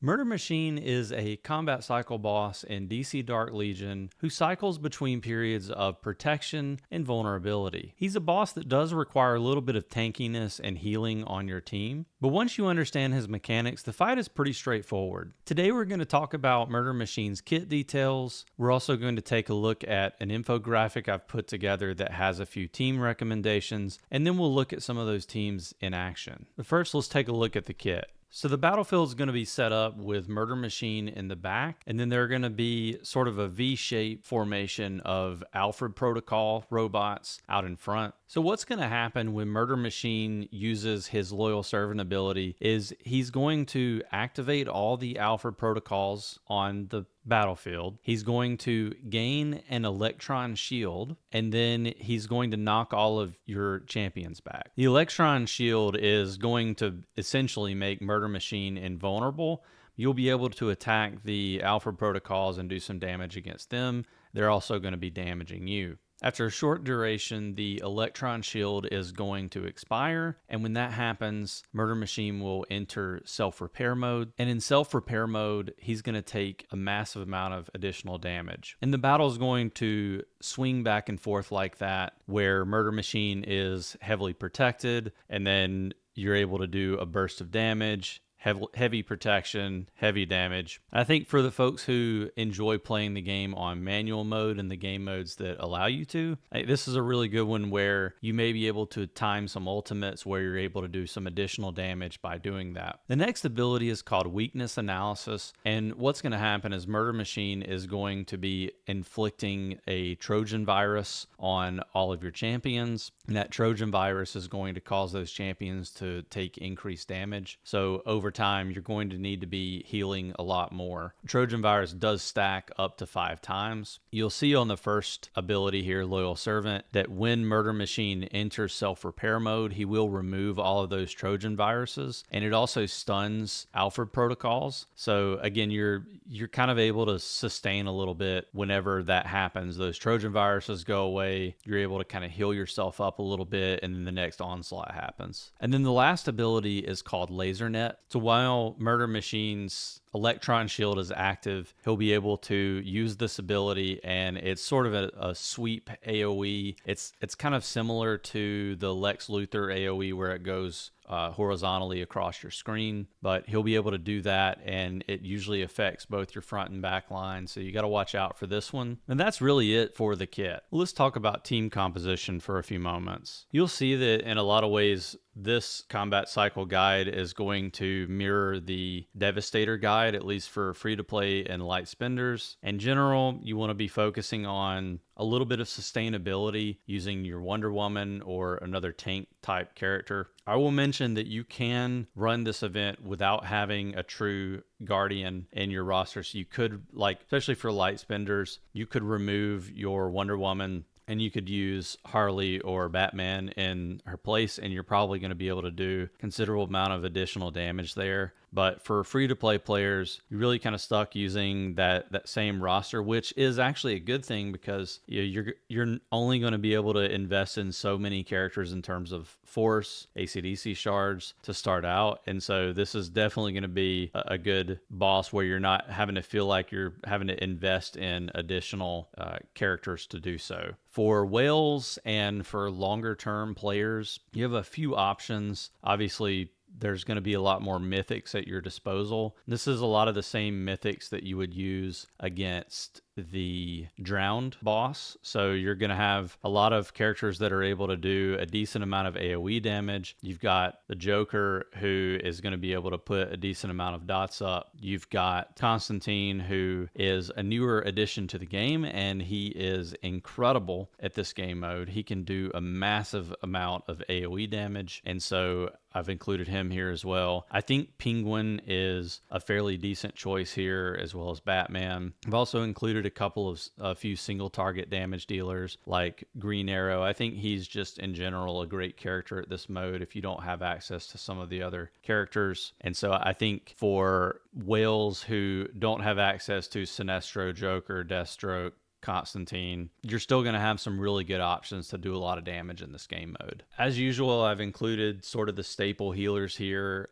Murder Machine is a combat cycle boss in DC Dark Legion who cycles between periods of protection and vulnerability. He's a boss that does require a little bit of tankiness and healing on your team, but once you understand his mechanics, the fight is pretty straightforward. Today we're going to talk about Murder Machine's kit details. We're also going to take a look at an infographic I've put together that has a few team recommendations, and then we'll look at some of those teams in action. But first, let's take a look at the kit. So the battlefield is going to be set up with Murder Machine in the back, and then there are going to be sort of a V-shaped formation of Alfred Protocol robots out in front. So what's going to happen when Murder Machine uses his Loyal Servant ability is he's going to activate all the Alfred protocols on the battlefield. He's going to gain an electron shield, and then he's going to knock all of your champions back. The electron shield is going to essentially make Murder Machine invulnerable. You'll be able to attack the Alfred protocols and do some damage against them. They're also going to be damaging you. After a short duration, the electron shield is going to expire, and when that happens, Murder Machine will enter self-repair mode, and in self-repair mode, he's going to take a massive amount of additional damage. And the battle is going to swing back and forth like that, where Murder Machine is heavily protected, and then you're able to do a burst of damage, heavy protection, heavy damage. I think for the folks who enjoy playing the game on manual mode and the game modes that allow you to, this is a really good one where you may be able to time some ultimates where you're able to do some additional damage by doing that. The next ability is called Weakness Analysis, and what's going to happen is Murder Machine is going to be inflicting a Trojan virus on all of your champions, and that Trojan virus is going to cause those champions to take increased damage. So over time, you're going to need to be healing a lot more. Trojan virus does stack up to 5 times. You'll see on the first ability here, Loyal Servant, that when Murder Machine enters self-repair mode, he will remove all of those Trojan viruses, and it also stuns Alfred protocols. So again, you're kind of able to sustain a little bit whenever that happens. Those Trojan viruses go away, you're able to kind of heal yourself up a little bit, and then the next onslaught happens. And then the last ability is called Laser Net. So while Murder Machine's electron shield is active, he'll be able to use this ability, and it's sort of a sweep AoE. It's kind of similar to the Lex Luthor AoE where it goes horizontally across your screen, but he'll be able to do that, and it usually affects both your front and back line, so you got to watch out for this one. And that's really it for the kit. Let's talk about team composition for a few moments. You'll see that in a lot of ways this combat cycle guide is going to mirror the Devastator guide, at least for free-to-play and light spenders. In general, you want to be focusing on a little bit of sustainability using your Wonder Woman or another tank type character. I will mention that you can run this event without having a true Guardian in your roster. So you could, especially for light spenders, you could remove your Wonder Woman and you could use Harley or Batman in her place, and you're probably going to be able to do a considerable amount of additional damage there. But for free-to-play players, you're really kind of stuck using that same roster, which is actually a good thing because you're only going to be able to invest in so many characters in terms of force, AC/DC shards to start out. And so this is definitely going to be a good boss where you're not having to feel like you're having to invest in additional characters to do so. For whales and for longer term players, you have a few options. Obviously, there's going to be a lot more mythics at your disposal. This is a lot of the same mythics that you would use against the drowned boss. So you're going to have a lot of characters that are able to do a decent amount of AoE damage. You've got the Joker, who is going to be able to put a decent amount of dots up. You've got Constantine, who is a newer addition to the game, and he is incredible at this game mode. He can do a massive amount of AoE damage, and so I've included him here as well. I think Penguin is a fairly decent choice here, as well as Batman. I've also included a few single target damage dealers like Green Arrow. I think he's just in general a great character at this mode if you don't have access to some of the other characters. And so I think for whales who don't have access to Sinestro, Joker, Deathstroke, Constantine, you're still going to have some really good options to do a lot of damage in this game mode. As usual, I've included sort of the staple healers here.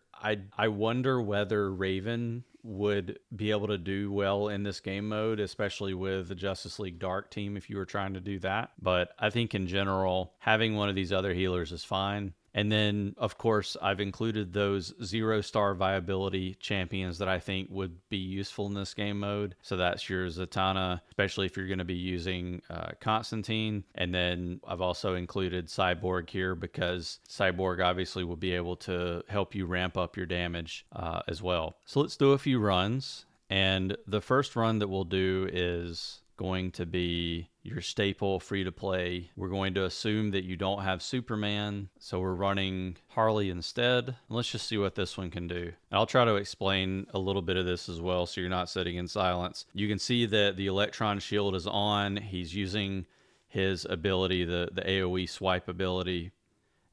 I wonder whether Raven would be able to do well in this game mode, especially with the Justice League Dark team if you were trying to do that. But I think in general, having one of these other healers is fine. And then, of course, I've included those 0-star viability champions that I think would be useful in this game mode. So that's your Zatanna, especially if you're going to be using Constantine. And then I've also included Cyborg here because Cyborg obviously will be able to help you ramp up your damage as well. So let's do a few runs. And the first run that we'll do is going to be your staple free to play. We're going to assume that you don't have Superman, so we're running Harley instead. Let's just see what this one can do. And I'll try to explain a little bit of this as well so you're not sitting in silence. You can see that the Electron Shield is on. He's using his ability, the AoE swipe ability.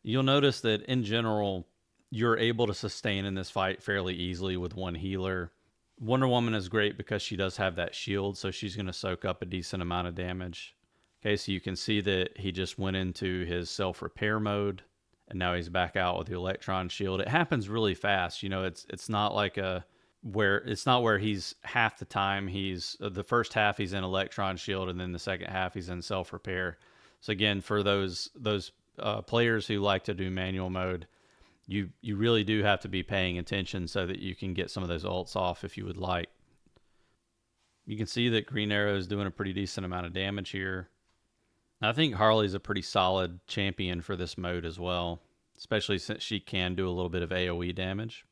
You'll notice that in general, you're able to sustain in this fight fairly easily with one healer. Wonder Woman is great because she does have that shield, so she's going to soak up a decent amount of damage. Okay, so you can see that he just went into his self-repair mode, and now he's back out with the Electron Shield. It happens really fast. You know, it's not like where he's half the time he's the first half he's in Electron Shield, and then the second half he's in self-repair. So again, for those players who like to do manual mode, you really do have to be paying attention so that you can get some of those ults off if you would like. You can see that Green Arrow is doing a pretty decent amount of damage here. I think Harley's a pretty solid champion for this mode as well, especially since she can do a little bit of AoE damage.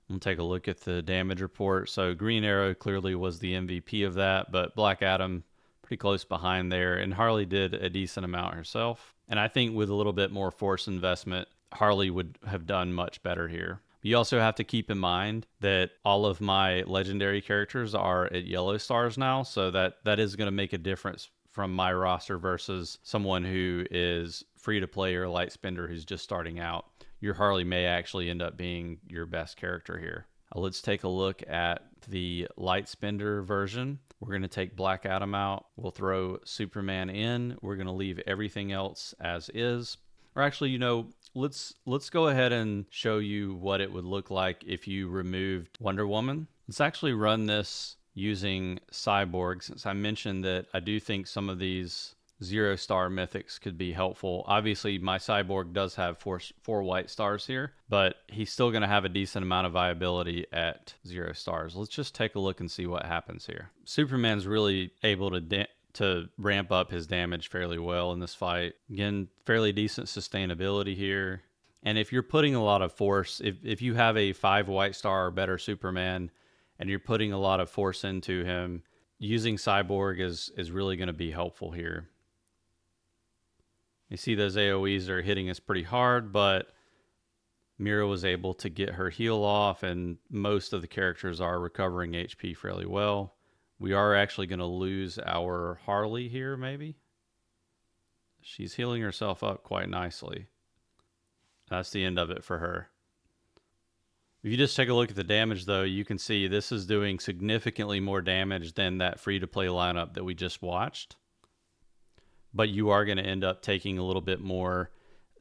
We'll take a look at the damage report. So Green Arrow clearly was the MVP of that, but Black Adam pretty close behind there, and Harley did a decent amount herself. And I think with a little bit more force investment, Harley would have done much better here. You also have to keep in mind that all of my legendary characters are at yellow stars now, so that is going to make a difference from my roster versus someone who is free to play or light spender who's just starting out. Your Harley may actually end up being your best character here. Let's take a look at the light spender version. We're going to take Black Adam out. We'll throw Superman in. We're going to leave everything else as is. Or actually, you know, let's go ahead and show you what it would look like if you removed Wonder Woman. Let's actually run this using Cyborg, since I mentioned that I do think some of these 0-star mythics could be helpful. Obviously, my Cyborg does have four white stars here, but he's still going to have a decent amount of viability at 0 stars. Let's just take a look and see what happens here. Superman's really able to ramp up his damage fairly well in this fight. Again, fairly decent sustainability here. And if you're putting a lot of force, if you have a 5 white star or better Superman, and you're putting a lot of force into him, using Cyborg is really going to be helpful here. You see those AoEs are hitting us pretty hard, but Mira was able to get her heal off, and most of the characters are recovering HP fairly well. We are actually going to lose our Harley here, maybe. She's healing herself up quite nicely. That's the end of it for her. If you just take a look at the damage, though, you can see this is doing significantly more damage than that free-to-play lineup that we just watched. But you are going to end up taking a little bit more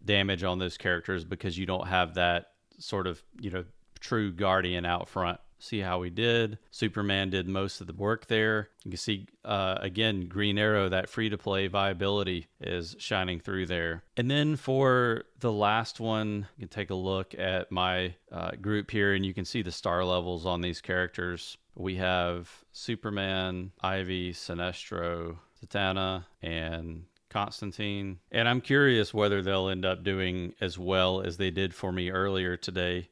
damage on those characters because you don't have that sort of, you know, true guardian out front. See how we did. Superman did most of the work there. You can see, again, Green Arrow, that free-to-play viability is shining through there. And then for the last one, you can take a look at my group here, and you can see the star levels on these characters. We have Superman, Ivy, Sinestro, Zatanna, and Constantine. And I'm curious whether they'll end up doing as well as they did for me earlier today.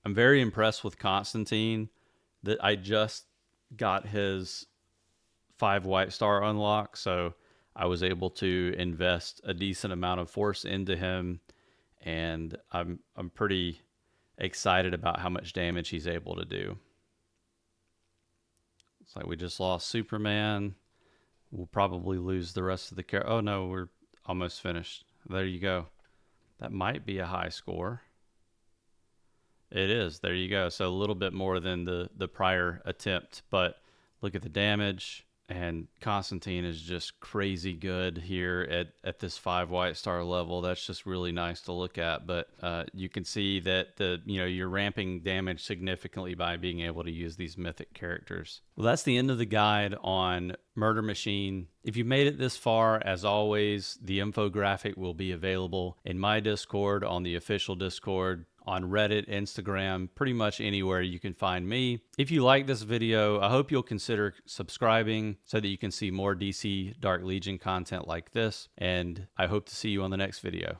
I'm very impressed with Constantine, that I just got his 5 white star unlock, so I was able to invest a decent amount of force into him, and I'm pretty excited about how much damage he's able to do. It's like we just lost Superman. We'll probably lose the rest of the character. Oh no, we're almost finished. There you go. That might be a high score. It is. There you go. So a little bit more than the prior attempt, but look at the damage. And Constantine is just crazy good here at this 5 white star level. That's just really nice to look at. But you can see that you're ramping damage significantly by being able to use these mythic characters. Well, that's the end of the guide on Murder Machine. If you made it this far, as always, the infographic will be available in my Discord, on the official Discord, on Reddit, Instagram, pretty much anywhere you can find me. If you like this video, I hope you'll consider subscribing so that you can see more DC Dark Legion content like this, and I hope to see you on the next video.